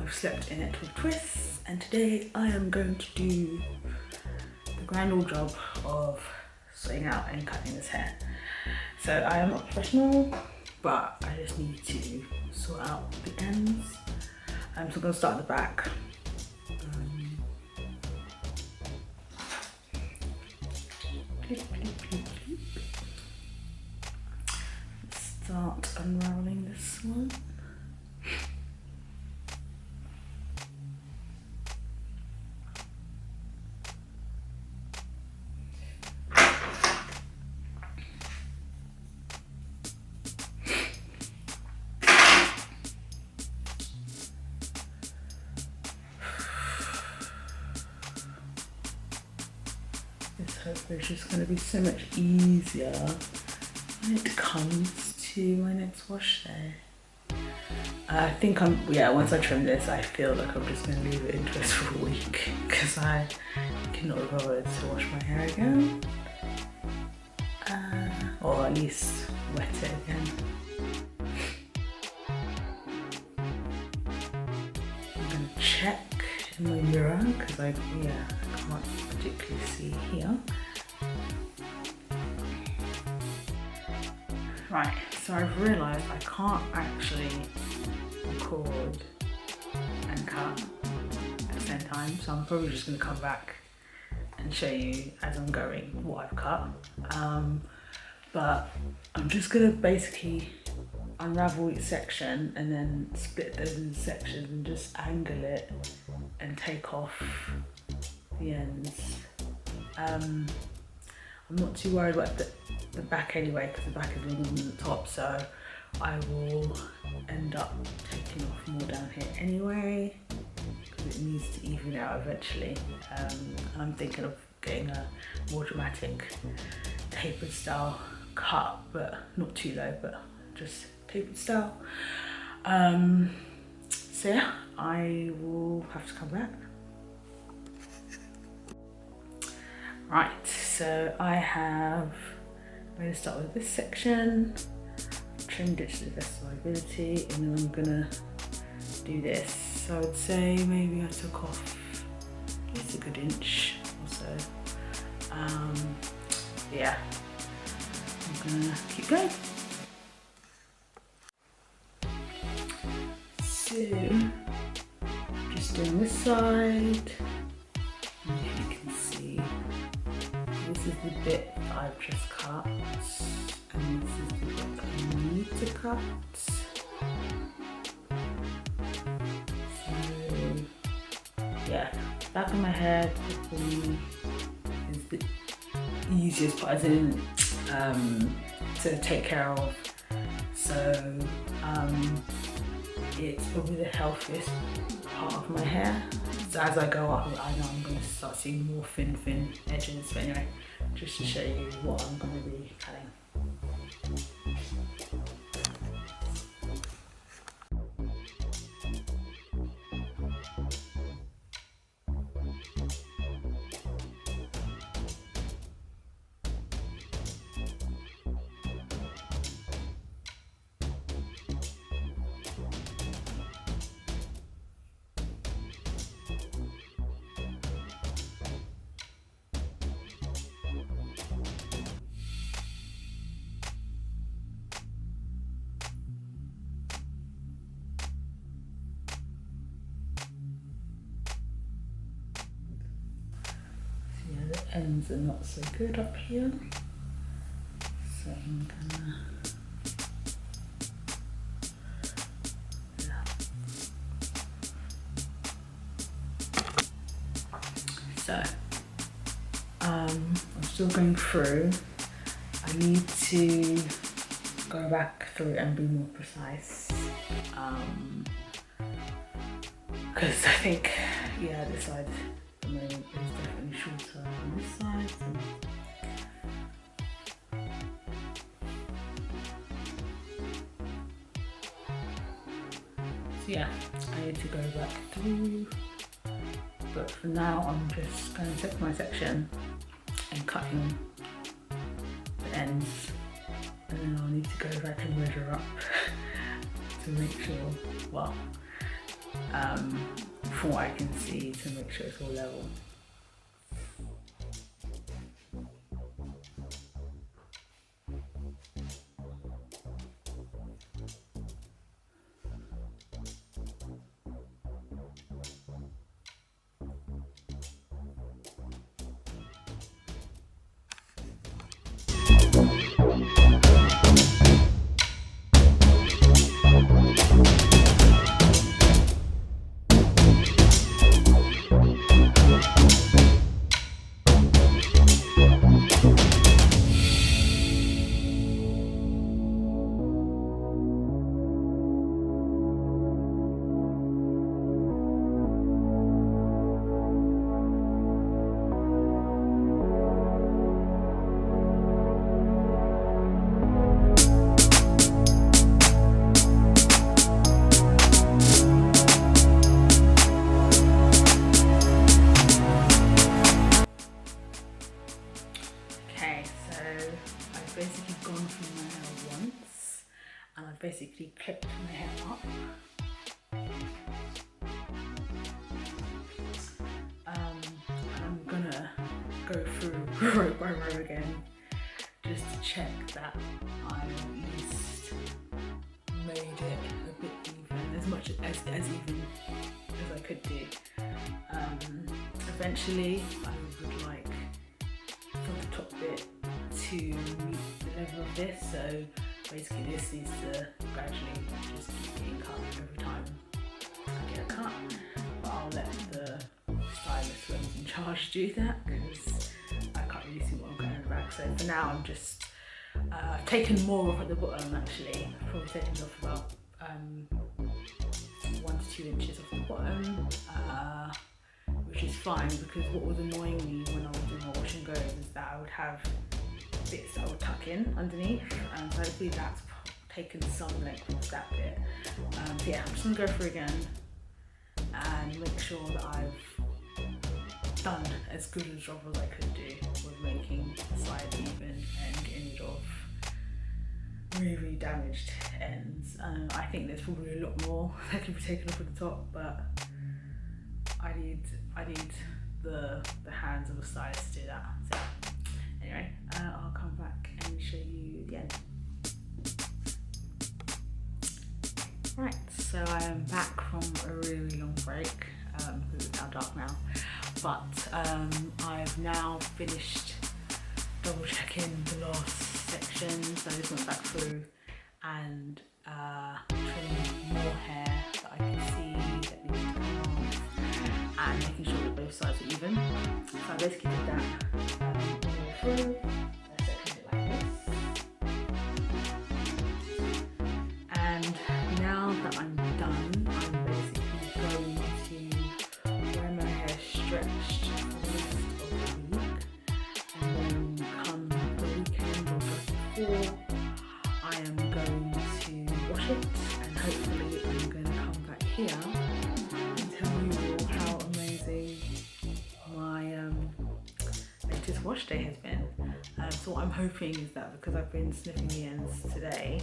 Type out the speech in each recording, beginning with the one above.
I've slept in it with twists, and today I am going to do the grand old job of sorting out and cutting this hair. So I am not professional, but I just need to sort out the ends. So I'm going to start at the back. Start unraveling this one. This hopefully is just going to be so much easier when it comes to my next wash day. I think once I trim this, I feel like I'm just going to leave it in twist for a week because I cannot be bothered to wash my hair again. Or at least wet it again. I'm going to check in my mirror because I can't particularly see here. Right, so I've realised I can't actually record and cut at the same time, so I'm probably just going to come back and show you as I'm going what I've cut. But I'm just going to basically unravel each section and then split those into sections and just angle it and take off the ends. I'm not too worried about the back anyway because the back is longer than the top, so I will end up taking off more down here anyway because it needs to even out eventually. I'm thinking of getting a more dramatic tapered style cut, but not too low, but just tapered style. So yeah, I will have to come back. Right, so I'm going to start with this section, trimmed it to the best of my ability, and then I'm going to do this. So I would say maybe I took off at least a good inch or so. Yeah, I'm going to keep going. So, just doing this side, and if you can see, this is the bit I've just cut, and this is the bit that I need to cut. So, yeah, back of my hair probably is the easiest part, as in to take care of. So, it's probably the healthiest part of my hair. So as I go up, I know I'm going to start seeing more thin edges. But anyway, just to show you what I'm going to be cutting. The ends are not so good up here, so I'm gonna So I'm still going through. I need to go back through and be more precise because I think this side at the moment is definitely shorter than this side. So yeah, I need to go back through, but for now I'm just going to take my section and cutting the ends, and then I'll need to go back and measure up to make sure, well, from what I can see, to make sure it's all level. Basically gone through my hair once, and I've basically clipped my hair up. And I'm gonna go through row by row again, just to check that I at least made it a bit even, as much as even as I could do. Eventually, I would like from the top bit to meet the level of this, so basically this needs to gradually just keep being cut every time I get a cut, but I'll let the stylist who's in charge do that, because I can't really see what I'm cutting in the back. So for now I'm just I've taken more off at the bottom actually. I've probably taken off about 1 to 2 inches off the bottom, which is fine, because what was annoying me when I was doing my wash and goes is that I would have bits that I would tuck in underneath, and so hopefully that's taken some length off that bit. So yeah, I'm just gonna go through again and make sure that I've done as good a job as I could do with making the side even and getting rid of really damaged ends. I think there's probably a lot more that can be taken off at the top, but I need the hands of a stylist to do that. So anyway, I'll come back and show you the end. Right, so I am back from a really long break, because it's now dark now, but I've now finished double checking the last section, so I just went back through and trimmed more hair that I can see that needs to come off, and making sure that both sides are even. So I basically did that all through. I sectioned it like this. And now that I'm done, I'm basically going to wear my hair stretched for the rest of the week, and then come the weekend or just before, I am going to wash it, and hopefully I'm going to come back here and tell you all how amazing my latest wash day has been. So what I'm hoping is that, because I've been sniffing the ends today,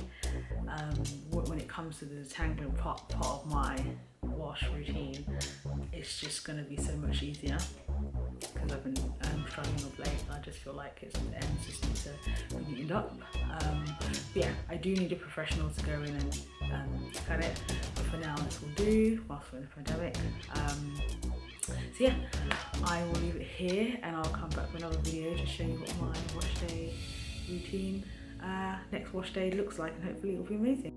when it comes to the detangling part of my wash routine, it's just going to be so much easier, because I've been struggling of late, and I just feel like the ends just need to be neatened up. But yeah, I do need a professional to go in and cut it, but for now this will do whilst we're in the pandemic. So yeah, I will leave it here, and I'll come back with another video to show you what my wash day routine, next wash day looks like, and hopefully it will be amazing.